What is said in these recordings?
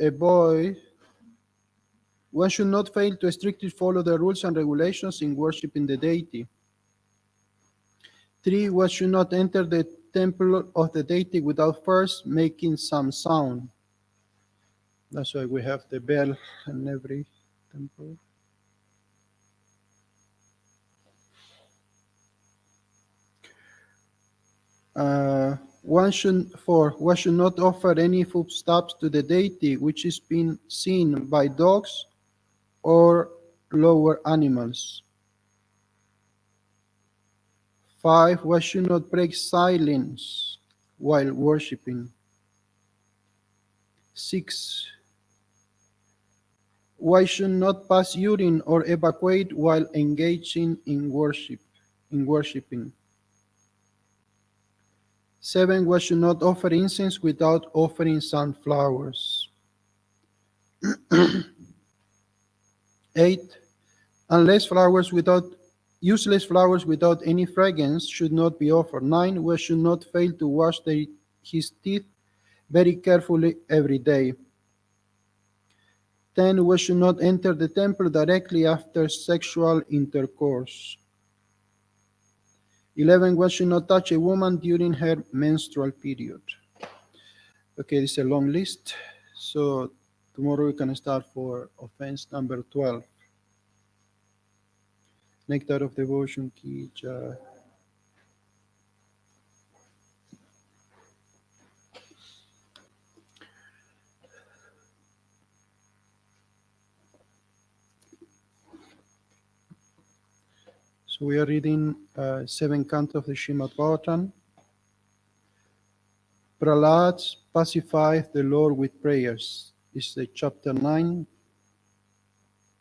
avoid one should not fail to strictly follow the rules and regulations in worshiping the deity. 3. One should not enter the temple of the deity without first making some sound. That's why we have the bell in every temple. One should not offer any foodstuffs to the deity which is being seen by dogs or lower animals. 5. One should not break silence while worshipping. 6. One should not pass urine or evacuate while engaging in worshiping. 7. One should not offer incense without offering sunflowers. 8. Useless flowers without any fragrance should not be offered. 9. One should not fail to wash his teeth very carefully every day. 10. One should not enter the temple directly after sexual intercourse. 11. One should not touch a woman during her menstrual period. Okay, this is a long list. So tomorrow we can start for offense number 12. Nectar of devotion, Kija. So we are reading 7th canto of the Srimad Bhagvatam. Prahlad pacifieth the Lord with prayers. This is chapter 9,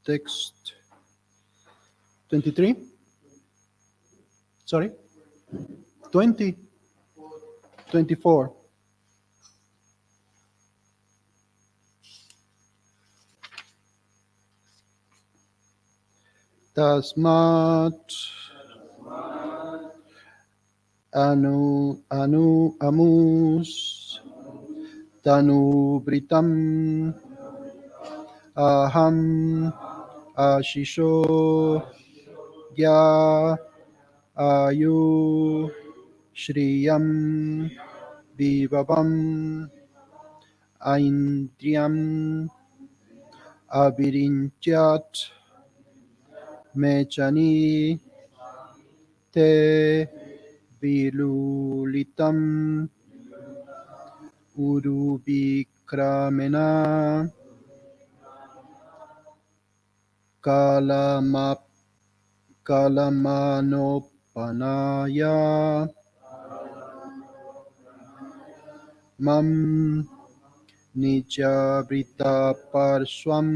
text 23. Sorry? 20? 24. Tasmat amus tanu britam aham ashisho gya ayu shriyam vivavam aindriyam avirintyat mechani te vilulitam urubikramena kalamanopanaya mam nijabrita parshvam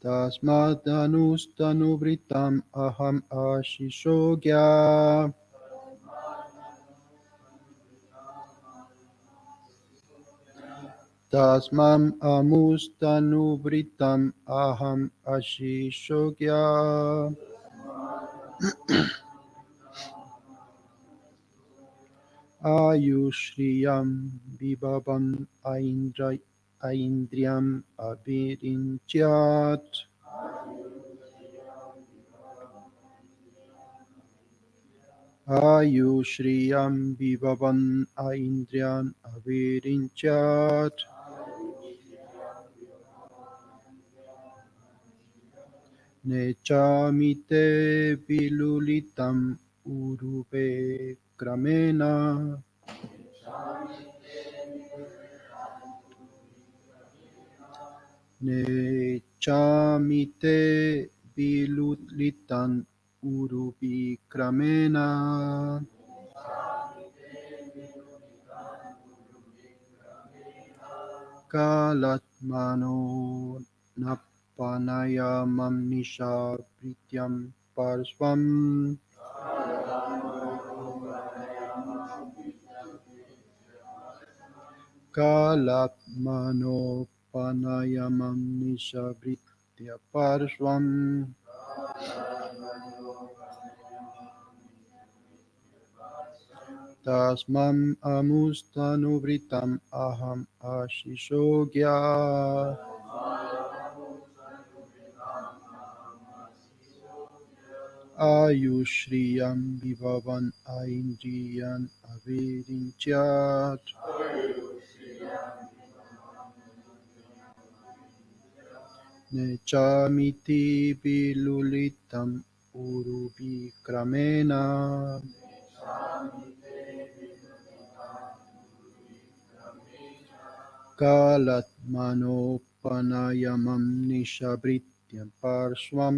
tasmadanustanu aham ashishogya. Tasmam amustanubritam aham ashishogya. Ayushriyam vivavam aindriyam avirintyat. Ayushriyam vivavam aindriyam avirintyat. Nechamite vilulitam urube kramena. Nechamite vilulitam urubi kramena. Kalatmano napanayamam nisha prityam parshvam. Kalatmano panayamam nisha pritya parshvam. Tasmam amustanuvritam aham ashishogya. Ayushriyam vivavan aindriyan avirinchyat. Nechamiti vilulitam urubikramena. Kalatmanopanayamam nishabrityam parshvam.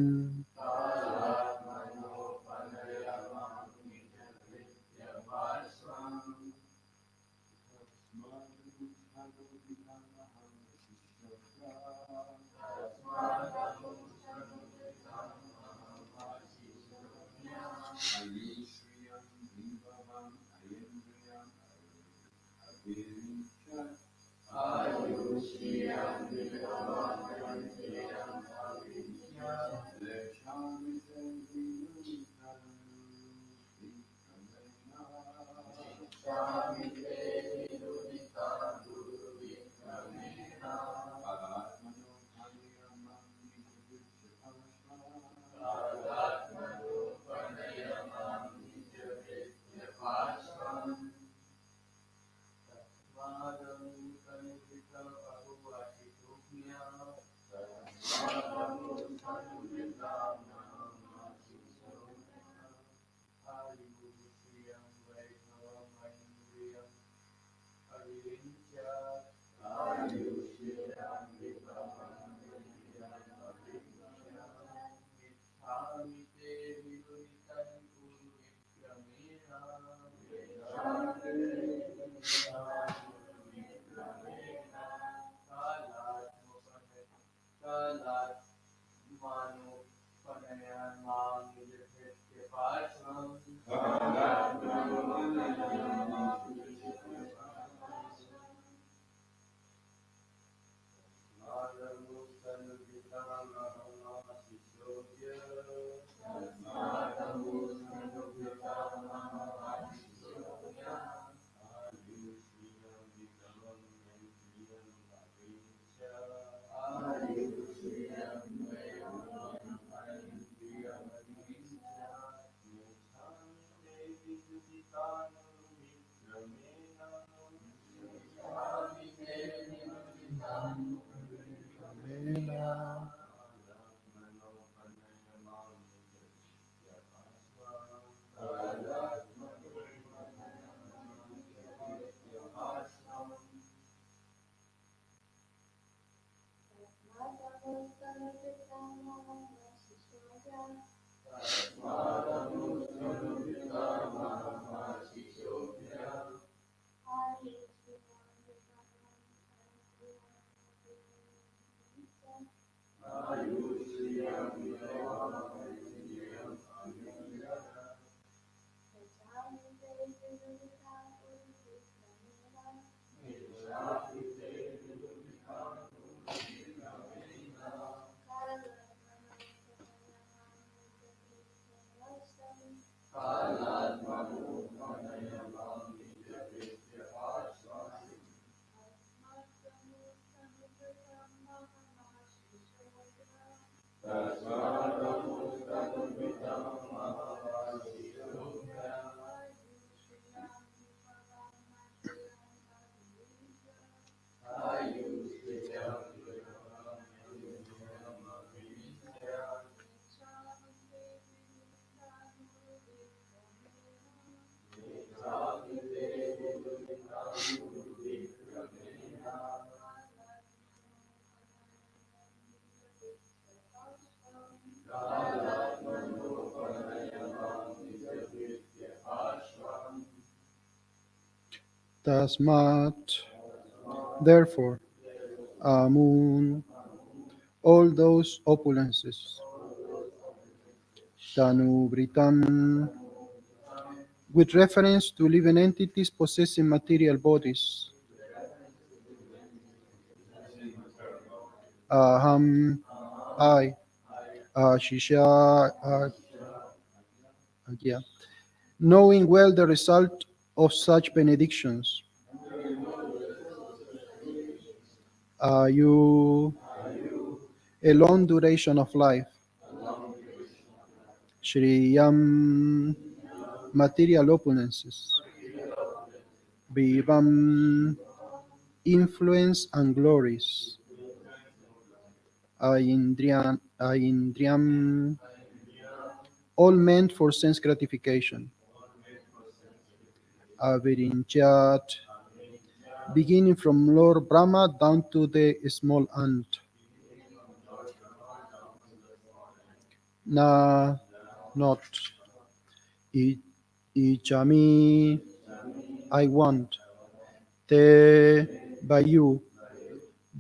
Tasmat, therefore, Amun, all those opulences, Tanubritam, with reference to living entities possessing material bodies, Aham, I, Shisha, Agya, knowing well the result of such benedictions. You a long duration of life. Shriyam material opulences. Vivam influence and glories. Aindriyam all meant for sense gratification. Avirinchat beginning from Lord Brahma down to the small ant. Na not. Ichami I want. Te by you.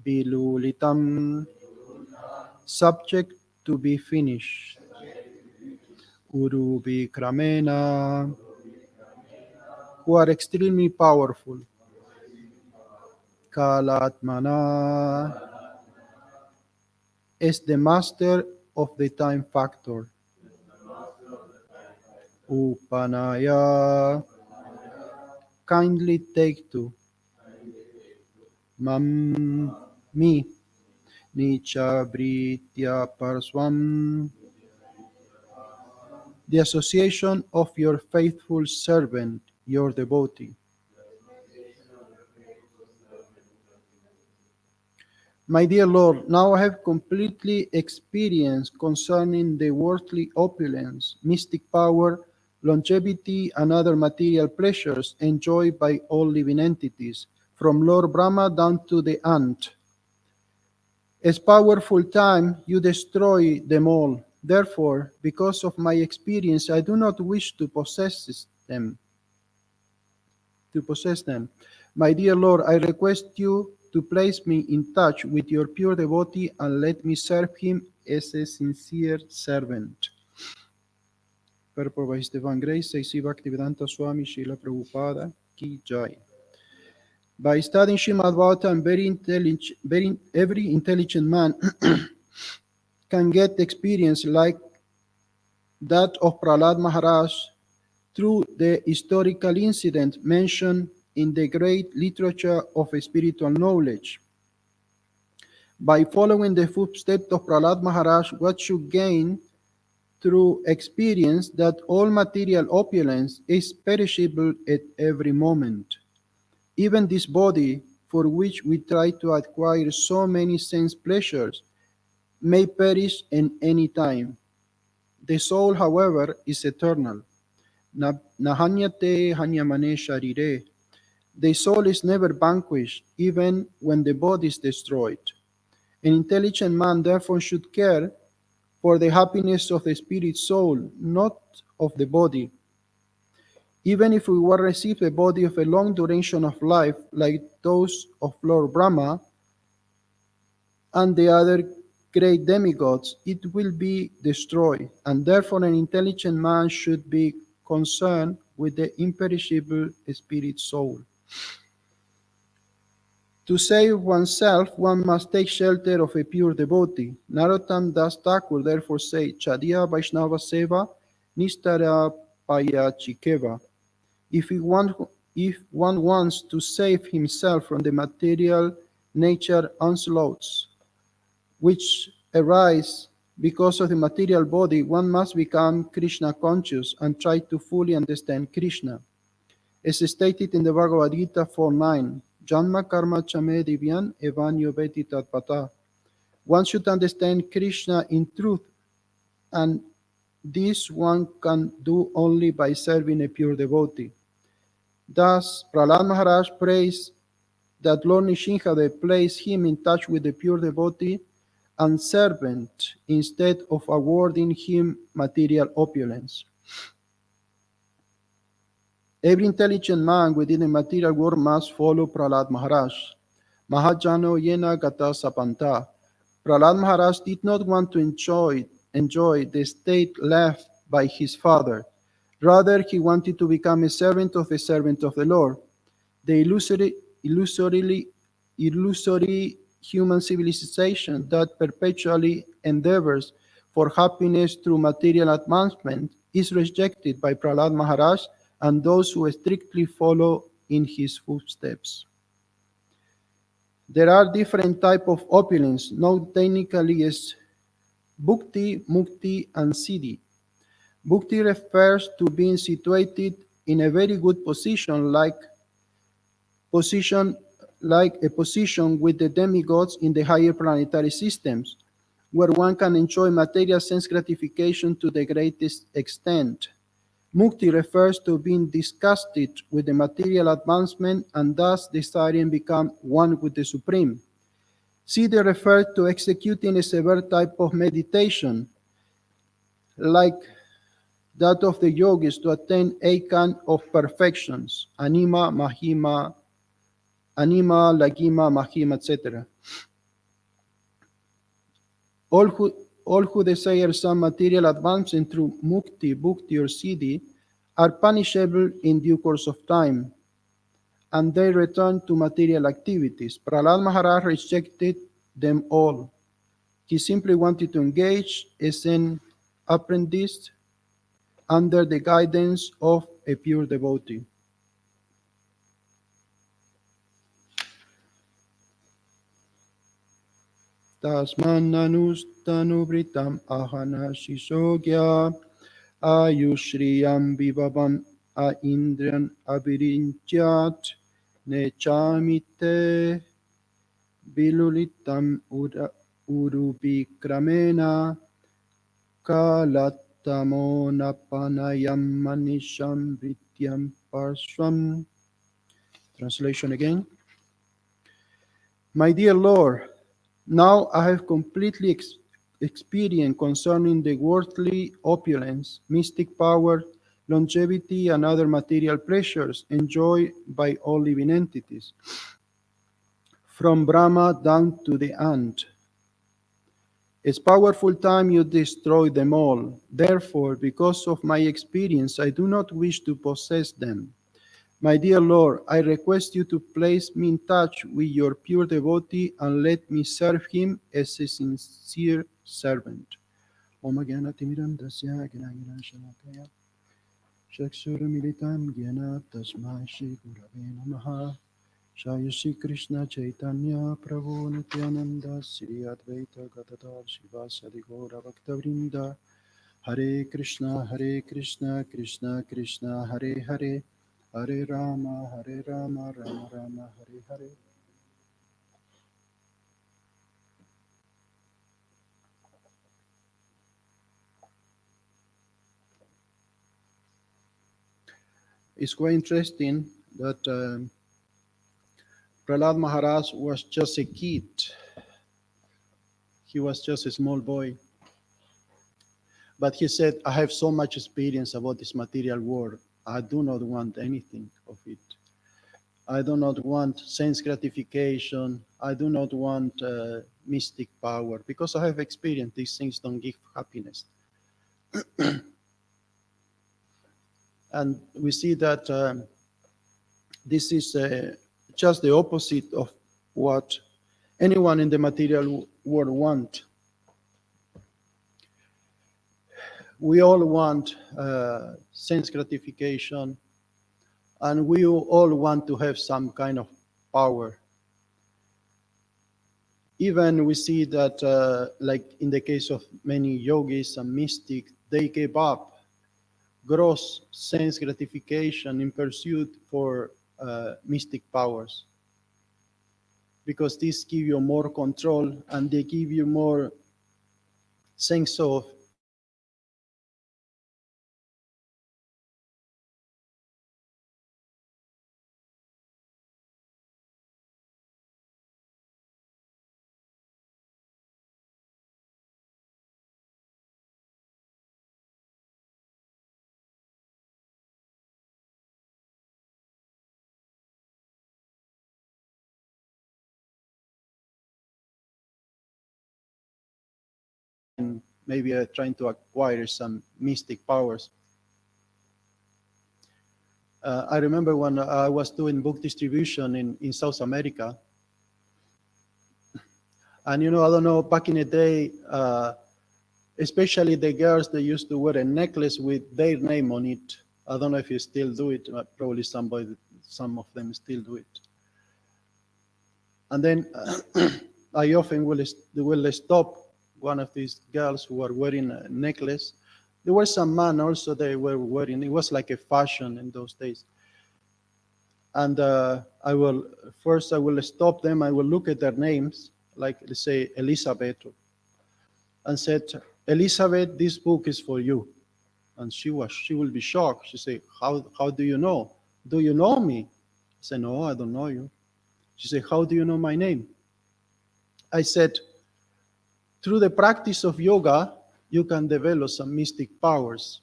Bilulitam subject to be finished. Uru Vikramena who are extremely powerful. Kalatmana is the master of the time factor. Upanaya kindly take to. Mam me Nicha Britya Parswam the association of your faithful servant, your devotee. My dear Lord, now I have completely experienced concerning the worldly opulence, mystic power, longevity, and other material pleasures enjoyed by all living entities, from Lord Brahma down to the ant. As powerful time, you destroy them all. Therefore, because of my experience, I do not wish to possess them. My dear Lord, I request you to place me in touch with your pure devotee and let me serve him as a sincere servant. Purport by His Divine Grace, A.C. Bhaktivedanta Swami Srila Prabhupada Ki Jai. By studying Srimad Bhagavatam, every intelligent man can get experience like that of Prahlad Maharaj through the historical incident mentioned in the great literature of spiritual knowledge. By following the footsteps of Prahlad Maharaj, one should gain through experience that all material opulence is perishable at every moment. Even this body, for which we try to acquire so many sense pleasures, may perish in any time. The soul, however, is eternal. Nahanyate hanyamane sharire. The soul is never vanquished, even when the body is destroyed. An intelligent man therefore should care for the happiness of the spirit soul, not of the body. Even if we were to receive a body of a long duration of life, like those of Lord Brahma and the other great demigods, it will be destroyed, and therefore an intelligent man should be concerned with the imperishable spirit soul. To save oneself, one must take shelter of a pure devotee. Narottam Das Thakur therefore said, Chadiya Vaishnava Seva Nistara Payachikeva. If one wants to save himself from the material nature onslaughts which arise because of the material body, one must become Krishna conscious and try to fully understand Krishna. As stated in the Bhagavad Gita 4.9, Janma karma chame divyan evanyo veti tatpata. One should understand Krishna in truth, and this one can do only by serving a pure devotee. Thus, Prahlad Maharaj prays that Lord Nishinghade place him in touch with the pure devotee and servant instead of awarding him material opulence. Every intelligent man within the material world must follow Prahlad Maharaj. Mahajano yena gata sapanta. Prahlad Maharaj did not want to enjoy the state left by his father. Rather, he wanted to become a servant of the Lord. The illusory human civilization that perpetually endeavors for happiness through material advancement is rejected by Prahlad Maharaj and those who strictly follow in his footsteps. There are different types of opulence, known technically as bhukti, mukti, and siddhi. Bhukti refers to being situated in a very good position like a position with the demigods in the higher planetary systems, where one can enjoy material sense gratification to the greatest extent. Mukti refers to being disgusted with the material advancement and thus desiring become one with the Supreme. Siddhi refers to executing a severe type of meditation, like that of the yogis to attain a kind of perfections, anima, lagima, mahima, etc. All who, all who desire some material advancement through mukti, bhukti, or siddhi are punishable in due course of time, and they return to material activities. Prahlad Maharaj rejected them all. He simply wanted to engage as an apprentice under the guidance of a pure devotee. Tasmananustanu ahana shisogya ayushriyam vivavam aindriyan avirintyat nechamite vilulitam urubikramena kalattamonapanayam manisham vityam parswam. Translation again. My dear Lord, now I have completely experienced concerning the worldly opulence, mystic power, longevity, and other material pleasures enjoyed by all living entities, from Brahma down to the ant. It's powerful time you destroy them all. Therefore, because of my experience, I do not wish to possess them. My dear Lord, I request you to place me in touch with your pure devotee and let me serve him as a sincere servant. Om Gyanatimidam-dasya Gyanagyanashalakaya Chakshurumilitam Gyana Tasmai Shri Gurave Namaha Shaya Shri Krishna Chaitanya Prabhu Nityananda Sri Advaita Gadadhar Shivasadi Gaura Bhaktavrinda Hare Krishna Krishna Krishna Hare Hare Hare Rama, Rama Rama, Hare Hare. It's quite interesting that Prahlad Maharaj was just a kid. He was just a small boy. But he said, I have so much experience about this material world. I do not want anything of it. I do not want sense gratification. I do not want mystic power because I have experienced these things don't give happiness. And we see that this is just the opposite of what anyone in the material world wants. We all want sense gratification, and we all want to have some kind of power. Even we see that, like in the case of many yogis and mystics, they gave up gross sense gratification in pursuit for mystic powers, because these give you more control and they give you more sense of maybe trying to acquire some mystic powers. I remember when I was doing book distribution in South America, and I don't know, back in the day, especially the girls, they used to wear a necklace with their name on it, I don't know if you still do it. Probably some of them still do it. And then I often will stop one of these girls who are wearing a necklace. There were some men also they were wearing. It was like a fashion in those days. And I will stop them. I will look at their names, like let's say Elizabeth, and said, Elizabeth, this book is for you. And she will be shocked. She said, how do you know? Do you know me? I said, no, I don't know you. She said, how do you know my name? I said, through the practice of yoga, you can develop some mystic powers.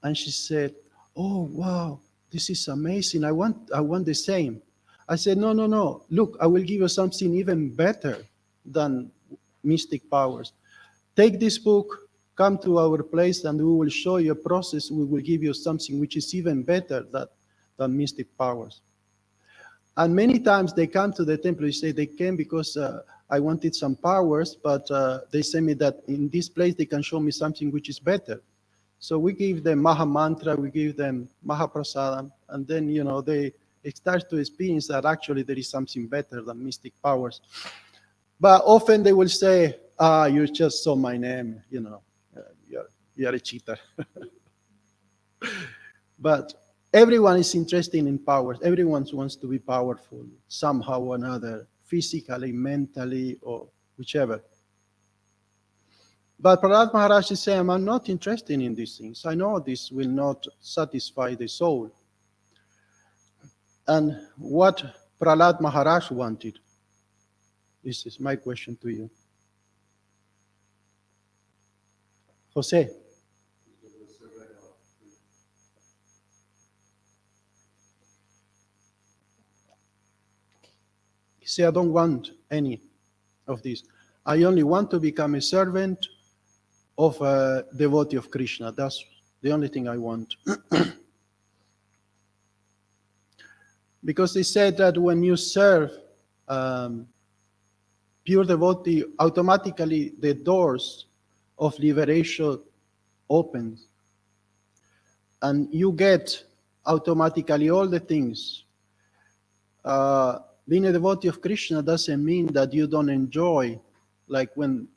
And she said, oh, wow, this is amazing. I want the same. I said, no. Look, I will give you something even better than mystic powers. Take this book, come to our place, and we will show you a process. We will give you something which is even better than mystic powers. And many times they come to the temple. You say they came because I wanted some powers, but they say me that in this place they can show me something which is better. So we give them Maha Mantra, we give them Maha Prasadam, and then they start to experience that actually there is something better than mystic powers. But often they will say, you just saw my name, you're a cheater. But everyone is interested in powers. Everyone wants to be powerful somehow or another, physically, mentally, or whichever. But Prahlad Maharaj is saying, I'm not interested in these things. I know this will not satisfy the soul. And what Prahlad Maharaj wanted, this is my question to you. Jose. He said, I don't want any of this. I only want to become a servant of a devotee of Krishna. That's the only thing I want. Because they said that when you serve pure devotee, automatically the doors of liberation opens. And you get automatically all the things. Being a devotee of Krishna doesn't mean that you don't enjoy, like when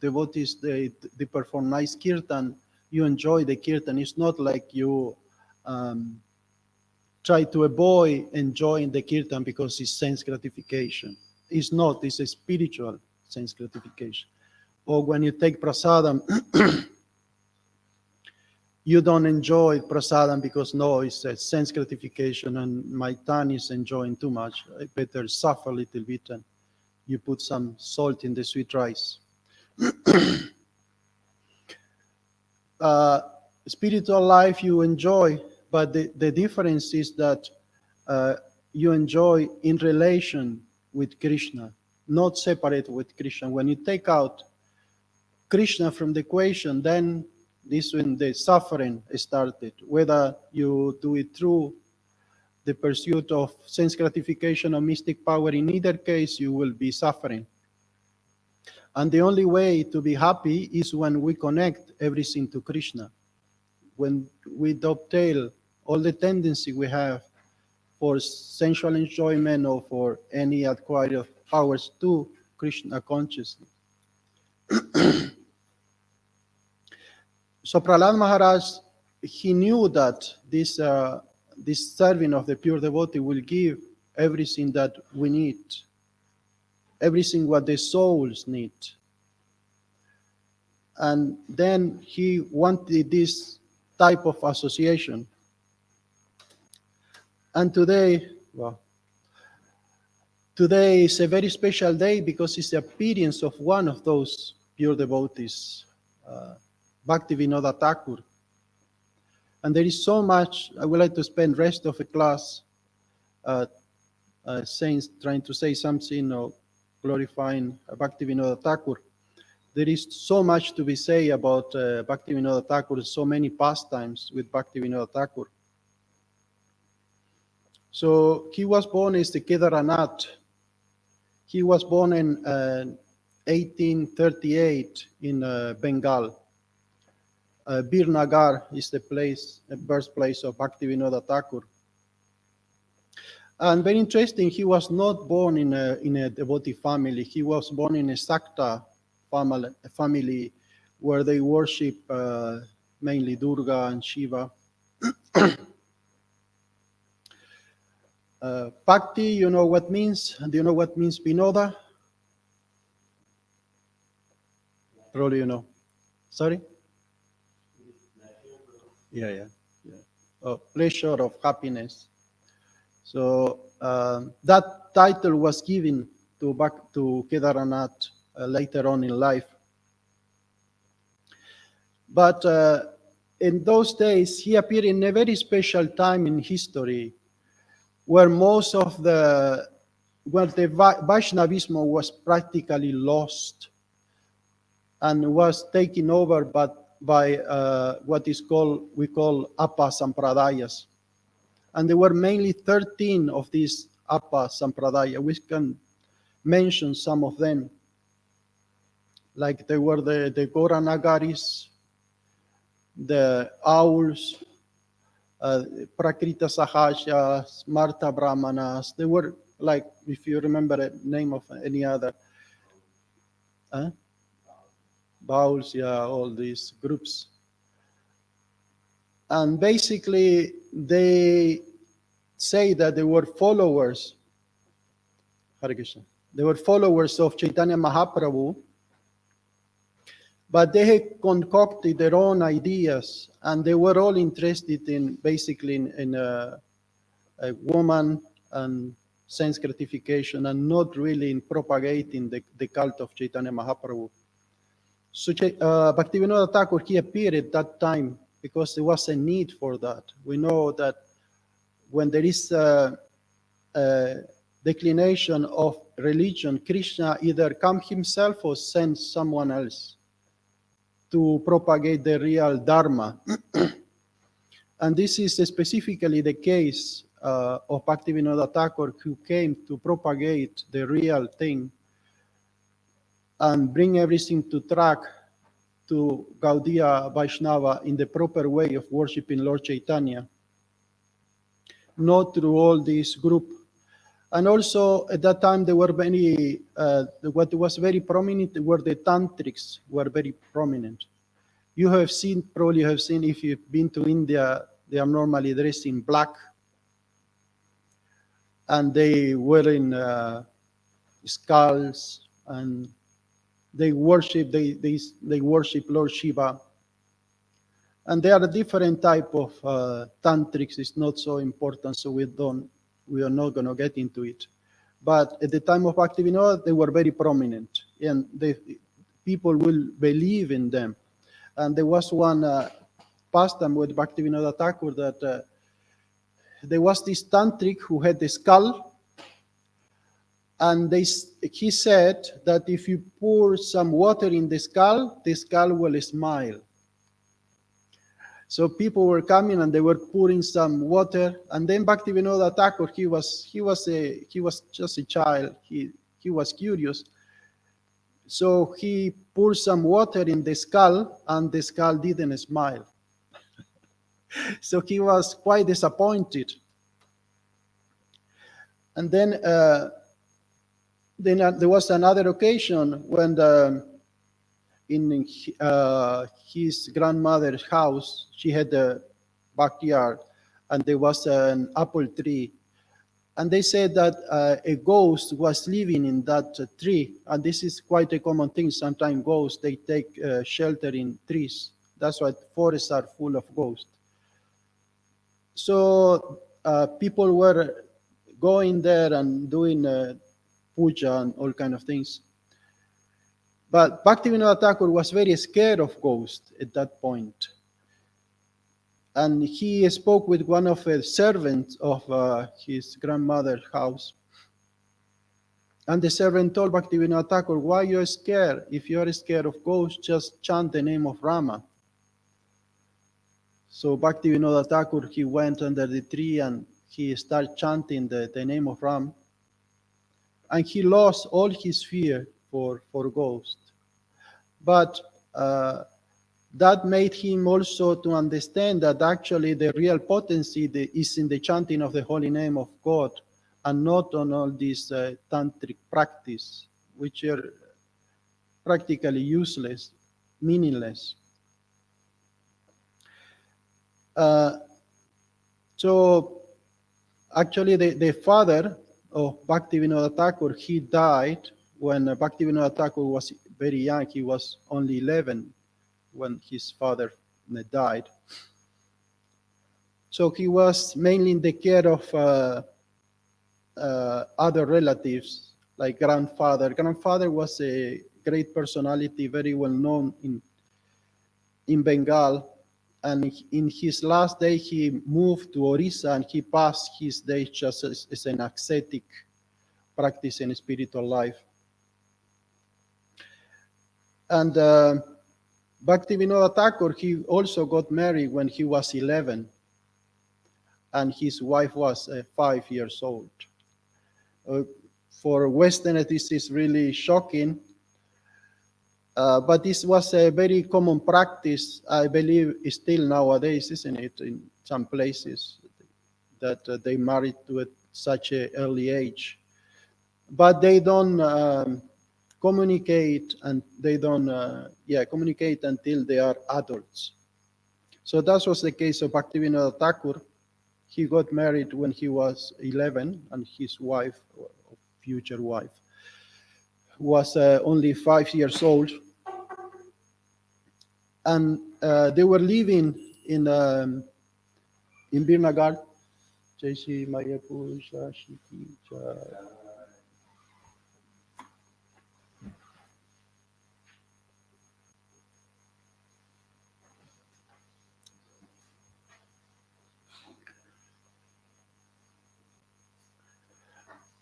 devotees, they perform nice kirtan, you enjoy the kirtan. It's not like you try to avoid enjoying the kirtan because it's sense gratification. It's not, it's a spiritual sense gratification. Or when you take prasadam, you don't enjoy prasadam because no, it's a sense gratification and my tongue is enjoying too much. I better suffer a little bit and you put some salt in the sweet rice. Spiritual life you enjoy, but the difference is that you enjoy in relation with Krishna, not separate with Krishna. When you take out Krishna from the equation, then this when the suffering started. Whether you do it through the pursuit of sense gratification or mystic power, in either case you will be suffering. And the only way to be happy is when we connect everything to Krishna. When we dovetail all the tendency we have for sensual enjoyment or for any acquired powers to Krishna consciousness. So Prahlad Maharaj, he knew that this serving of the pure devotee will give everything that we need, everything what the souls need. And then he wanted this type of association. And today, well, today is a very special day because it's the appearance of one of those pure devotees, Bhaktivinoda Thakur. And there is so much, I would like to spend rest of the class trying to say something or glorifying Bhaktivinoda Thakur. There is so much to be said about Bhaktivinoda Thakur, so many pastimes with Bhaktivinoda Thakur. So he was born as the Kedaranath. He was born in 1838 in Bengal. Birnagar is the birthplace of Bhaktivinoda Thakur. And very interesting, he was not born in a devotee family. He was born in a Sakta family where they worship mainly Durga and Shiva. Bhakti, you know what means? Do you know what means Vinoda? Probably you know. Sorry? Yeah. Pleasure of happiness. So that title was given to Kedaranath later on in life. But in those days, he appeared in a very special time in history, where the Vaishnavism was practically lost and was taken over by what we call Appa Sampradayas. And there were mainly 13 of these Appa Sampradaya. We can mention some of them. Like they were the Goranagaris, the Owls, Prakrita Sahajas, Martha Brahmanas. They were like, if you remember the name of any other. Bowls, all these groups. And basically, they say that they were followers. Hare Krishna. They were followers of Chaitanya Mahaprabhu, but they had concocted their own ideas, and they were all interested in basically in a woman and sense gratification, and not really in propagating the cult of Chaitanya Mahaprabhu. So Bhaktivinoda Thakur, he appeared at that time because there was a need for that. We know that when there is a declination of religion, Krishna either comes himself or sends someone else to propagate the real Dharma. And this is specifically the case of Bhaktivinoda Thakur, who came to propagate the real thing and bring everything to track to Gaudiya Vaishnava in the proper way of worshiping Lord Chaitanya, not through all this group. And also at that time there were many, what was very prominent were the tantrics were very prominent. You have seen, probably you have seen, if you've been to India, they are normally dressed in black, and they were in skulls, and they worship Lord Shiva. And there are a different type of tantrics. It's not so important, so we are not going to get into it. But at the time of Bhaktivinoda, they were very prominent, and people will believe in them. And there was one pastime with Bhaktivinoda Thakur that there was this tantric who had the skull, and he said that if you pour some water in the skull will smile. So people were coming and they were pouring some water, and then Bhaktivinoda Thakur, he was just a child. He was curious, so he poured some water in the skull, and the skull didn't smile. So he was quite disappointed. And then there was another occasion when in his grandmother's house, she had a backyard, and there was an apple tree. And they said that a ghost was living in that tree. And this is quite a common thing. Sometimes ghosts, they take shelter in trees. That's why forests are full of ghosts. So people were going there and doing puja and all kind of things. But Bhaktivinoda Thakur was very scared of ghosts at that point. And he spoke with one of the servants of his grandmother's house. And the servant told Bhaktivinoda Thakur, why are you scared? If you are scared of ghosts, just chant the name of Rama. So Bhaktivinoda Thakur, he went under the tree and he started chanting the name of Ram. And he lost all his fear for ghosts. But that made him also to understand that actually the real potency is in the chanting of the holy name of God, and not on all these tantric practice, which are practically useless, meaningless. So actually the father of Bhaktivinoda Thakur, he died when Bhaktivinoda Thakur was very young. He was only 11 when his father died. So he was mainly in the care of other relatives, like grandfather. Grandfather was a great personality, very well known in Bengal. And in his last day, he moved to Orissa, and he passed his days just as an ascetic practice in spiritual life. And Bhaktivinoda Thakur, he also got married when he was 11, and his wife was 5 years old. For Westerners, this is really shocking, but this was a very common practice, I believe, still nowadays, isn't it, in some places, that they married to such an early age. But they don't communicate, and they don't communicate until they are adults. So that was the case of Bhaktivinoda Thakur. He got married when he was 11, and his wife, future wife, was only 5 years old. And they were living in Birnagar.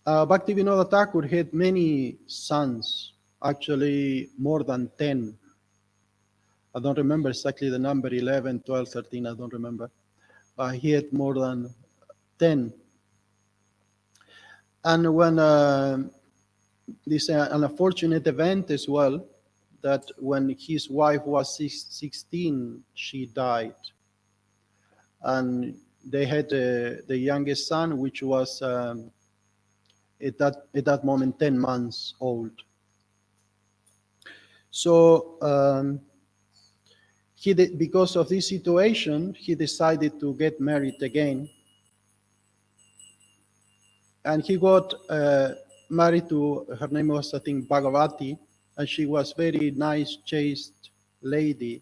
Bhaktivinoda Thakur had many sons, actually more than 10. I don't remember exactly the number, 11, 12, 13, I don't remember. He had more than 10. And when this an unfortunate event as well, that when his wife was 16, she died. And they had the youngest son, which was at that moment 10 months old. So because of this situation, he decided to get married again. And he got married to, her name was, I think, Bhagavati, and she was very nice, chaste lady.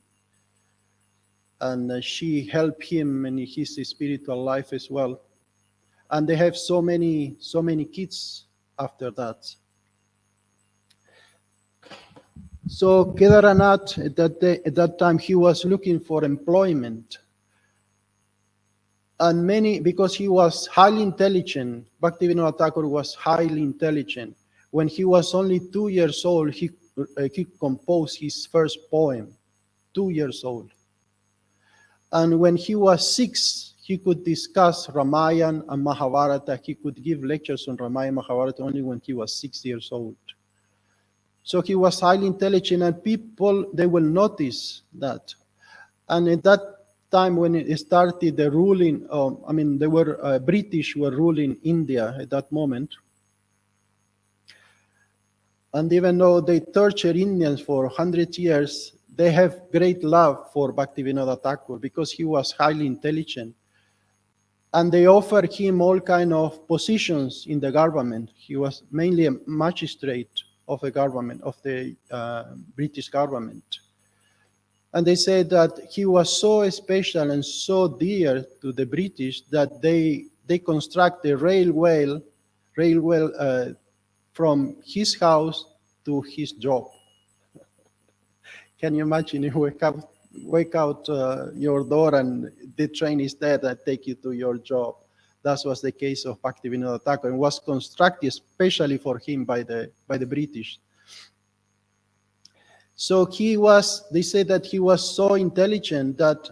And she helped him in his spiritual life as well. And they have so many kids after that. So Kedaranath, at that time, he was looking for employment. And because he was highly intelligent, Bhaktivinoda Thakur was highly intelligent. When he was only 2 years old, he composed his first poem, 2 years old. And when he was 6, he could discuss Ramayana and Mahabharata. He could give lectures on Ramayana and Mahabharata only when he was 6 years old. So he was highly intelligent, and people, they will notice that. And at that time when it started the ruling, they were British were ruling India at that moment. And even though they tortured Indians for 100 years, they have great love for Bhaktivinoda Thakur because he was highly intelligent. And they offered him all kind of positions in the government. He was mainly a magistrate of the government, of the British government. And they said that he was so special and so dear to the British that they construct a railway from his house to his job. Can you imagine? You wake out your door and the train is there that take you to your job. That was the case of Bhaktivinoda Thakur, and was constructed especially for him by the British. So they said that he was so intelligent that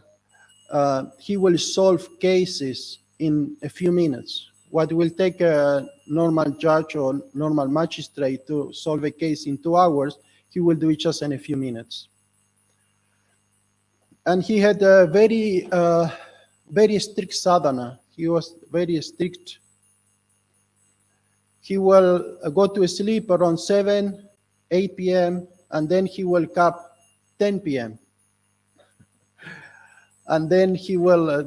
he will solve cases in a few minutes. What will take a normal judge or normal magistrate to solve a case in 2 hours, he will do it just in a few minutes. And he had a very strict sadhana. He was very strict. He will go to sleep around 7, 8 p.m., and then he will wake up 10 p.m. And then he will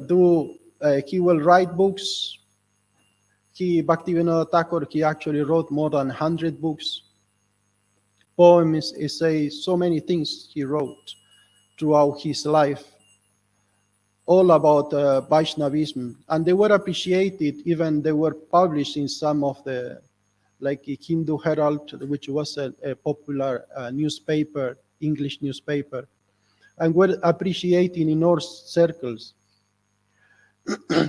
he will write books. Bhaktivinoda Thakur, he actually wrote more than 100 books, poems, essays, so many things he wrote throughout his life, all about Vaishnavism. And they were appreciated, even they were published in some of the, like Hindu Herald, which was a popular newspaper, English newspaper, and were appreciated in all circles.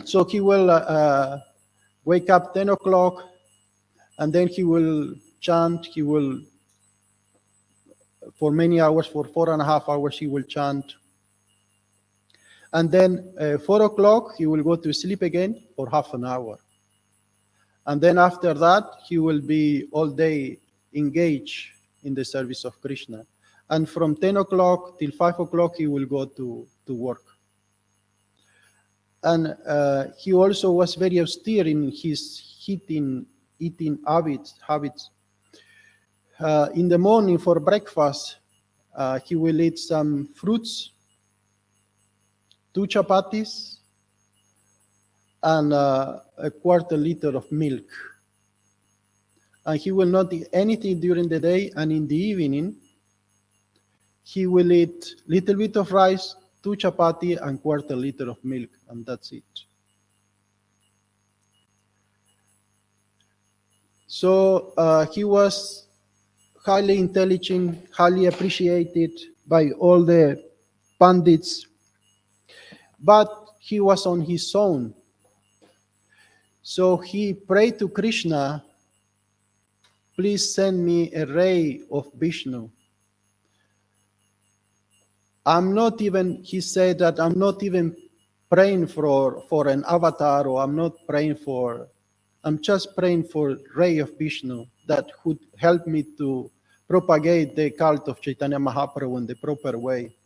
So he will wake up 10 o'clock, and then he will chant. He will, for many hours, for 4.5 hours, he will chant. And then 4 o'clock, he will go to sleep again for half an hour. And then after that, he will be all day engaged in the service of Krishna. And from 10 o'clock till 5 o'clock, he will go to work. And he also was very austere in his eating habits. In the morning for breakfast, he will eat some fruits, 2 chapatis, and a quarter liter of milk. And he will not eat anything during the day, and in the evening, he will eat little bit of rice, 2 chapati, and quarter liter of milk, and that's it. So he was highly intelligent, highly appreciated by all the pandits, but he was on his own. So he prayed to Krishna, please send me a ray of Vishnu. He said that I'm not even praying for an avatar, or I'm just praying for ray of Vishnu that would help me to propagate the cult of Chaitanya Mahaprabhu in the proper way.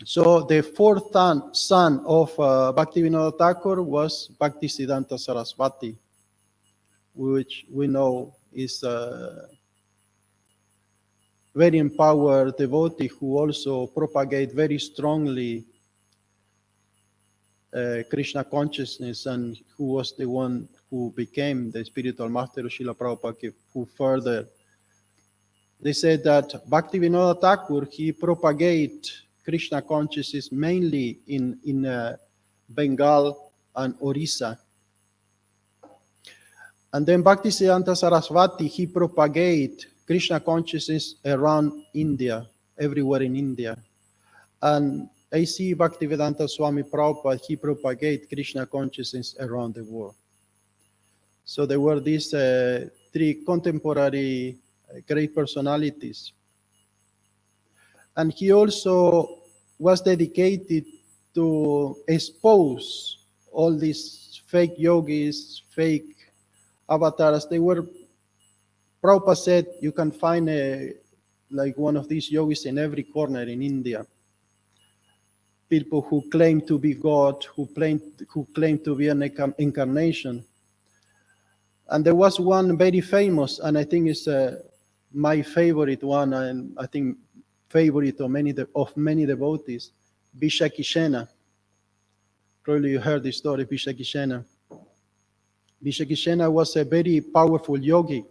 So the fourth son of Bhaktivinoda Thakur was Bhaktisiddhanta Saraswati, which we know is a very empowered devotee who also propagate very strongly Krishna consciousness, and who was the one who became the spiritual master of Srila Prabhupada, who further. They said that Bhaktivinoda Thakur, he propagate Krishna consciousness mainly in Bengal and Orissa. And then Bhaktisiddhanta Saraswati, he propagate Krishna consciousness around India, everywhere in India. And A.C. Bhaktivedanta Swami Prabhupada, he propagate Krishna consciousness around the world. So there were these 3 contemporary great personalities. And he also was dedicated to expose all these fake yogis, fake avatars. Prabhupada said you can find like one of these yogis in every corner in India. People who claim to be God, who claim to be an incarnation. And there was one very famous, and I think it's my favorite one, and I think favorite of many devotees, Vishakishena. Probably you heard the story, Vishakishena. Vishakishena was a very powerful yogi.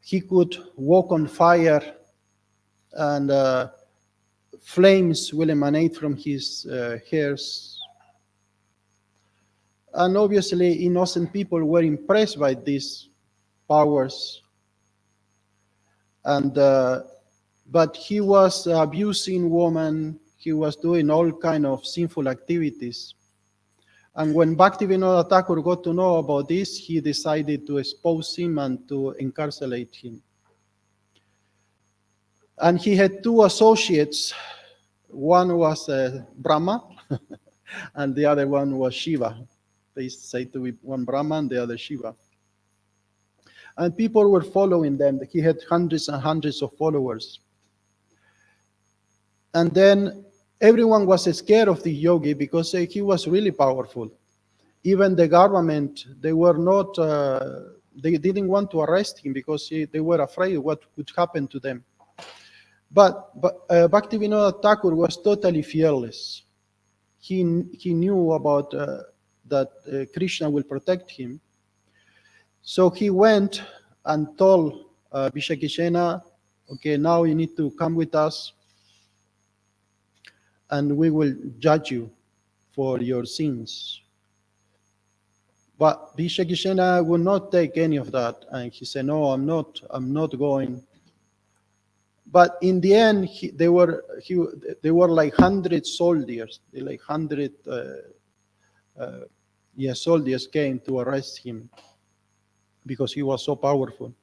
He could walk on fire, and flames will emanate from his hairs. And obviously, innocent people were impressed by these powers. And but he was abusing women. He was doing all kind of sinful activities. And when Bhaktivinoda Thakur got to know about this, he decided to expose him and to incarcerate him. And he had 2 associates. One was Brahma, and the other one was Shiva. They say to be one Brahma and the other Shiva. And people were following them. He had hundreds and hundreds of followers. And then everyone was scared of the yogi because he was really powerful. Even the government, they were not, they didn't want to arrest him because they were afraid what would happen to them. But Bhaktivinoda Thakur was totally fearless. He knew about that Krishna will protect him. So he went and told Vishakishena, okay, now you need to come with us and we will judge you for your sins. But Vishakishena would not take any of that. And he said, no, I'm not going. But in the end, they were like 100 soldiers, like 100 soldiers came to arrest him because he was so powerful.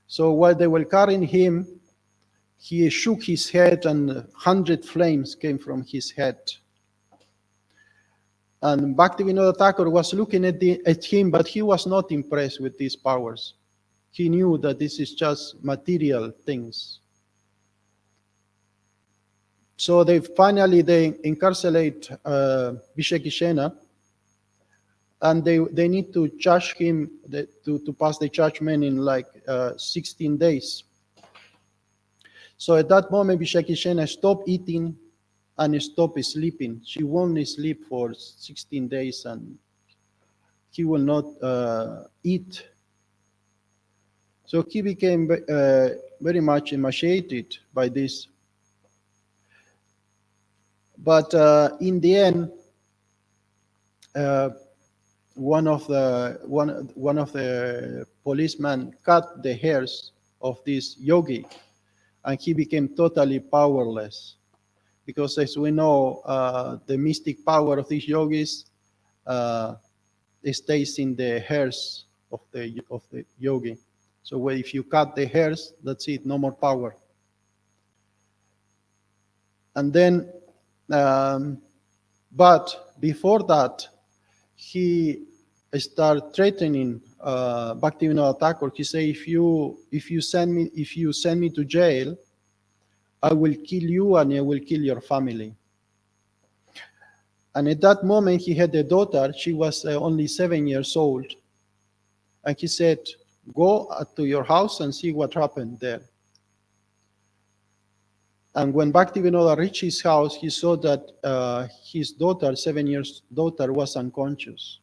So while they were carrying him, he shook his head and 100 flames came from his head. And Bhaktivinoda Thakur was looking at him, but he was not impressed with these powers. He knew that this is just material things. So they incarcerate Vishakishena, and they need to charge him to pass the judgment in like 16 days. So at that moment, Vishakishena stopped eating and stopped sleeping. She won't sleep for 16 days, and he will not eat. So he became very much emaciated by this. But in the end, one of the policemen cut the hairs of this yogi, and he became totally powerless. Because as we know, the mystic power of these yogis stays in the hairs of the yogi. So if you cut the hairs, that's it, no more power. And then, but before that, he started threatening Bhaktivinoda Thakur. He said, if you send me to jail, I will kill you and I will kill your family. And at that moment, he had a daughter. She was only 7 years old. And he said, go to your house and see what happened there. And when Bhaktivinoda reached his house, he saw that his daughter, 7 years daughter, was unconscious.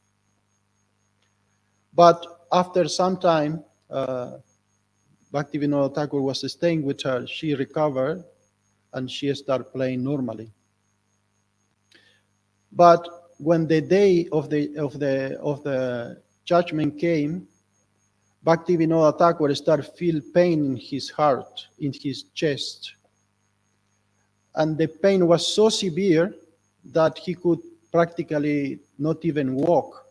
But after some time, Bhaktivinoda Thakur was staying with her. She recovered and she started playing normally. But when the day of the judgment came, Bhaktivinoda Thakur started feel pain in his heart, in his chest. And the pain was so severe that he could practically not even walk.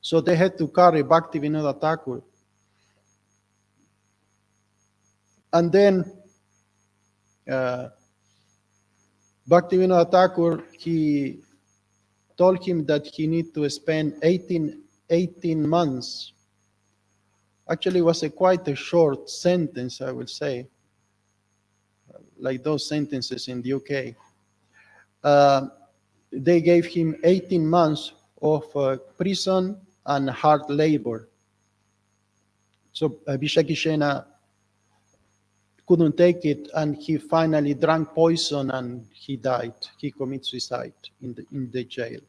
So they had to carry Bhaktivinoda Thakur. And then Bhaktivinoda Thakur, he told him that he need to spend 18 months. Actually, it was quite a short sentence, I would say, like those sentences in the UK. They gave him 18 months of prison and hard labor. So Vishakishena couldn't take it, and he finally drank poison and he died. He committed suicide in the jail.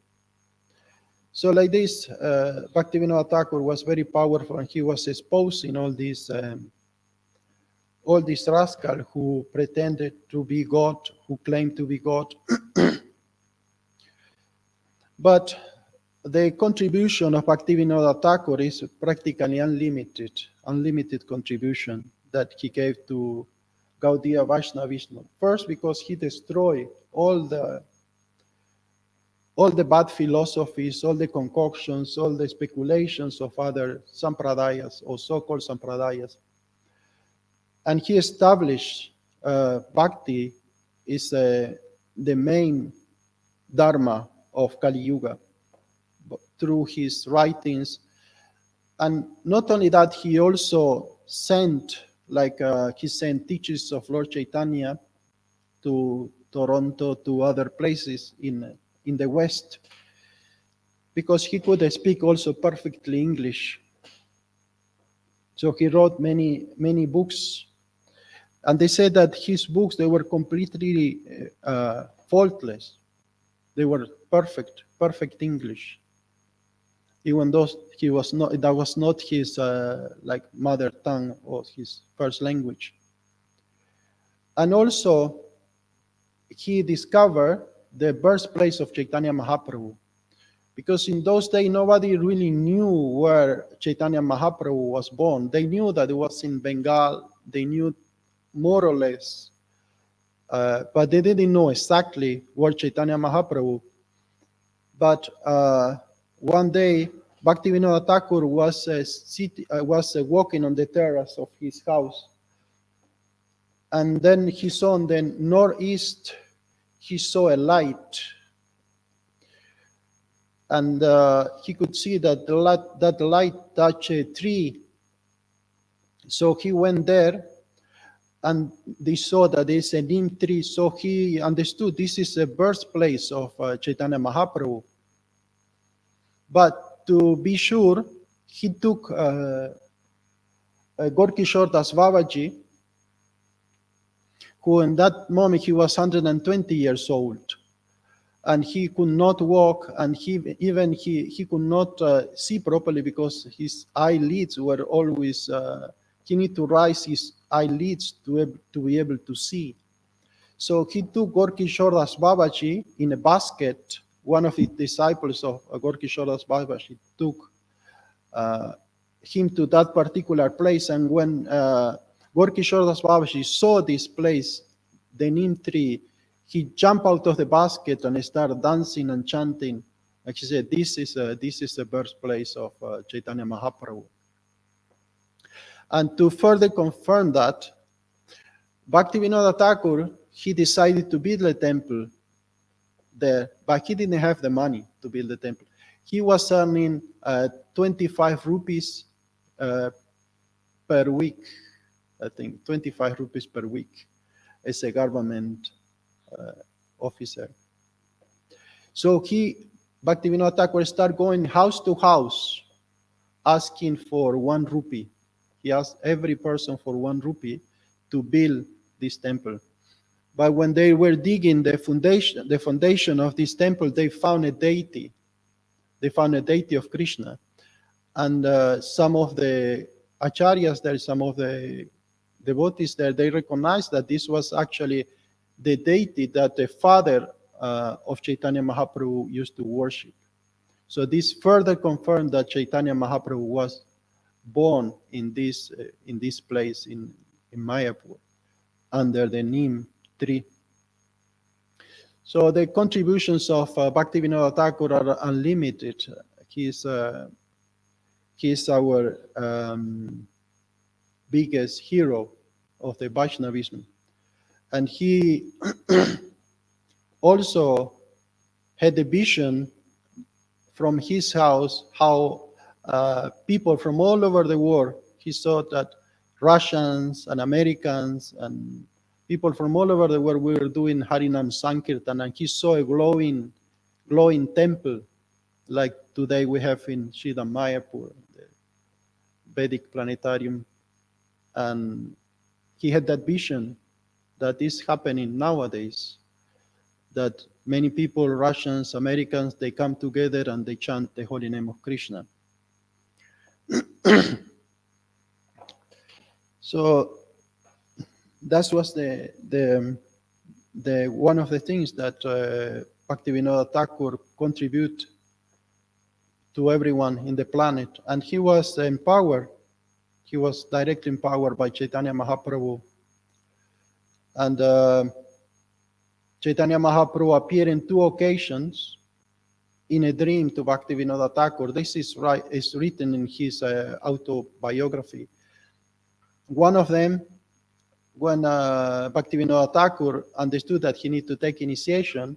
So like this, Bhaktivinoda Thakur was very powerful, and he was exposing all these rascals who pretended to be God, who claimed to be God. But the contribution of Bhaktivinoda Thakur is practically unlimited contribution that he gave to Gaudiya Vaishnavism. First, because he destroyed all the bad philosophies, all the concoctions, all the speculations of other sampradayas or so-called sampradayas. And he established Bhakti is the main dharma of Kali Yuga through his writings. And not only that, he also sent, he sent teachers of Lord Chaitanya to Toronto, to other places in the West, because he could speak also perfectly English. So he wrote many books, and they said that his books, they were completely faultless. They were perfect English, even though that was not his like mother tongue or his first language. And also, he discovered the birthplace of Chaitanya Mahaprabhu, because in those days nobody really knew where Chaitanya Mahaprabhu was born. They knew that it was in Bengal. They knew more or less, but they didn't know exactly where Chaitanya Mahaprabhu. But one day, Bhaktivinoda Thakur was walking on the terrace of his house, and then he saw on the northeast, he saw a light, and he could see that that light touched a tree. So he went there, and they saw that there's a neem tree. So he understood this is the birthplace of Chaitanya Mahaprabhu. But to be sure, he took Gorkishore Das Babaji, who in that moment he was 120 years old, and he could not walk, and he could not see properly because his eyelids were always, he need to raise his eyelids to be able to see. So he took Gorkishore Das Babaji in a basket. One of the disciples of Gorkishore Das Babaji took him to that particular place, and when Gorkishore Das Babaji saw this place, the neem tree, he jumped out of the basket and started dancing and chanting. Like he said, this is the birthplace of Chaitanya Mahaprabhu. And to further confirm that, Bhaktivinoda Thakur, he decided to build a temple there, but he didn't have the money to build the temple. He was earning 25 rupees per week, I think, 25 rupees per week as a government officer. So Bhaktivinoda Thakur started going house to house asking for 1 rupee. He asked every person for 1 rupee to build this temple. But when they were digging the foundation of this temple, they found a deity. They found a deity of Krishna. And some of the acharyas there, some of the devotees there, they recognized that this was actually the deity that the father of Chaitanya Mahaprabhu used to worship. So this further confirmed that Chaitanya Mahaprabhu was born in this place in Mayapur under the neem tree. So the contributions of Bhaktivinoda Thakur are unlimited. He is our biggest hero of the Vaishnavism. And he also had a vision from his house how people from all over the world, he saw that Russians and Americans and people from all over the world were doing Harinam Sankirtan, and he saw a glowing temple like today we have in Shida Mayapur, the Vedic planetarium. And he had that vision that is happening nowadays, that many people, Russians, Americans, they come together and they chant the holy name of Krishna. So that was the one of the things that Bhaktivinoda Thakur contribute to everyone in the planet, and he was empowered. He was directly empowered by Chaitanya Mahaprabhu, and Chaitanya Mahaprabhu appeared in 2 occasions in a dream to Bhaktivinoda Thakur. This is written in his autobiography. One of them, when Bhaktivinoda Thakur understood that he needed to take initiation,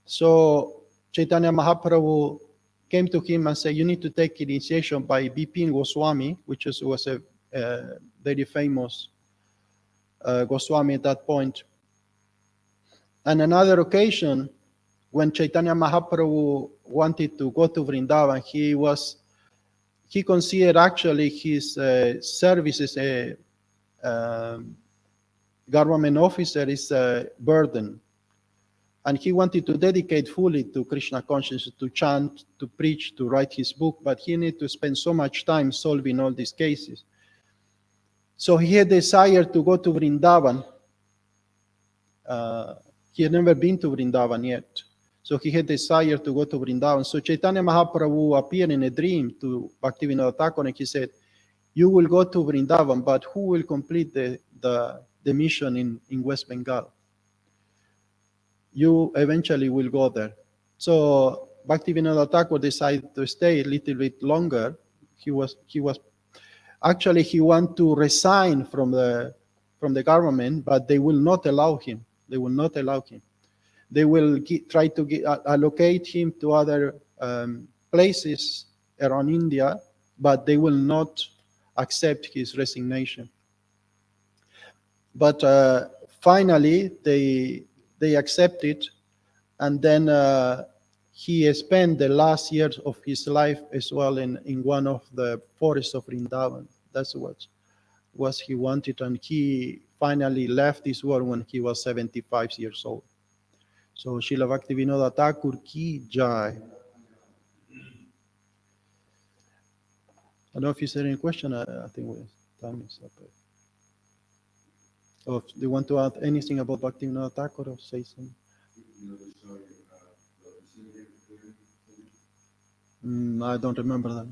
so Chaitanya Mahaprabhu came to him and said, you need to take initiation by Bipin Goswami, which was a very famous Goswami at that point. On another occasion, when Chaitanya Mahaprabhu wanted to go to Vrindavan, he considered actually his service as a government officer is a burden. And he wanted to dedicate fully to Krishna consciousness, to chant, to preach, to write his book, but he needed to spend so much time solving all these cases. So he had desire to go to Vrindavan. He had never been to Vrindavan yet. So he had desire to go to Vrindavan. So Chaitanya Mahaprabhu appeared in a dream to Bhaktivinoda Thakur and he said, you will go to Vrindavan, but who will complete the mission in West Bengal? You eventually will go there. So Bhaktivinoda Thakur decided to stay a little bit longer. He want to resign from the government, but they will not allow him. They will not allow him. They will try to allocate him to other places around India, but they will not accept his resignation. But finally, they accepted, and then he spent the last years of his life as well in one of the forests of Vrindavan. That's what he wanted, and he finally left this world when he was 75 years old. So Srila Bhaktivinoda Thakur ki jai. I don't know if you said any question. I think time is up. So do you want to add anything about Bhaktivinoda Thakur or say something? I don't remember that.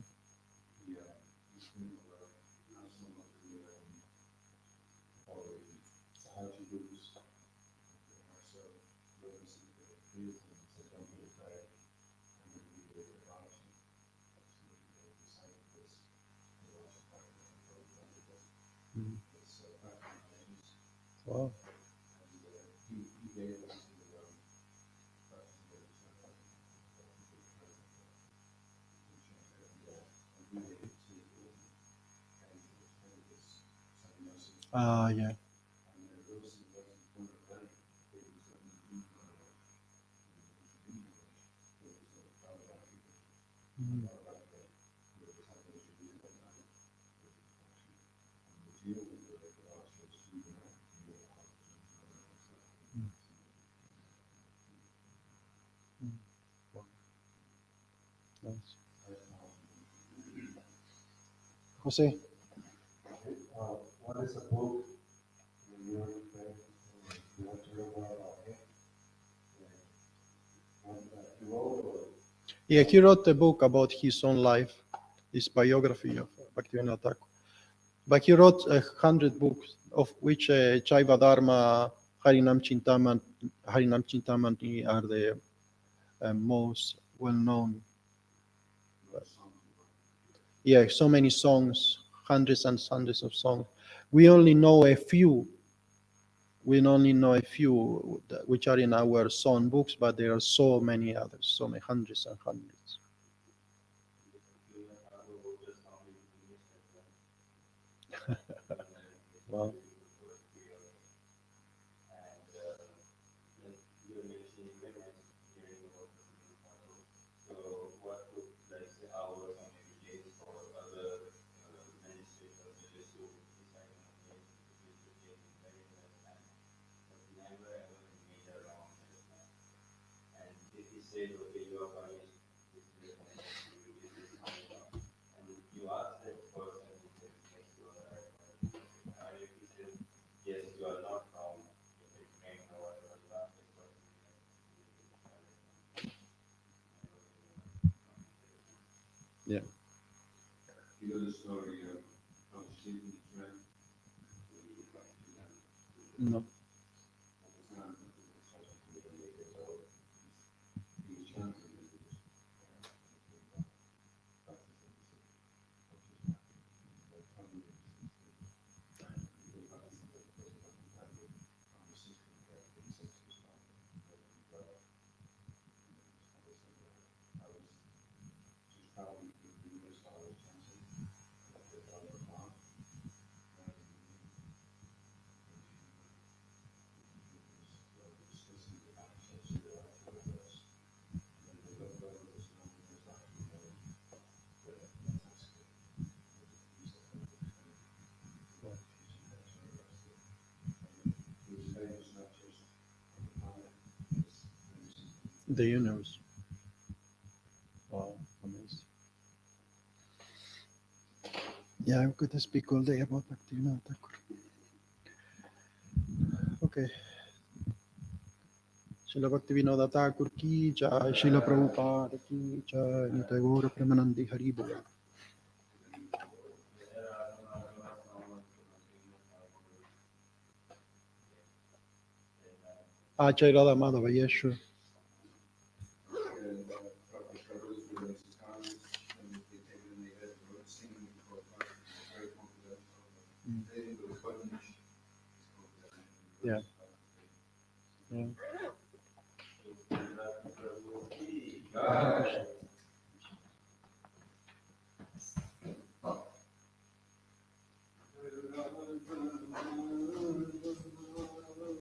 Wow. Yeah. Nice. Jose. What is a book you want to know more about him? You wrote Yeah, he wrote a book about his own life, his biography of Bhaktivinoda Thakur. But he wrote 100 books, of which Chaiva Dharma, Harinam Chintamani are the most well-known. Yeah, so many songs, hundreds and hundreds of songs. We only know a few. We only know a few which are in our song books, but there are so many others, so many hundreds and hundreds. Wow. Yeah. You know the story of sleeping friend? No. the universe. Wow, amazing. Yeah, I could speak all day about Bhaktivinoda Thakur. Okay. Srila Bhaktivinoda Thakur ki jai, Srila Prabhupada ki jai, Nitai Gaura Premanandi Hari Bol. Acharya Radha Madhava, yes, sure. Yeah. Yeah.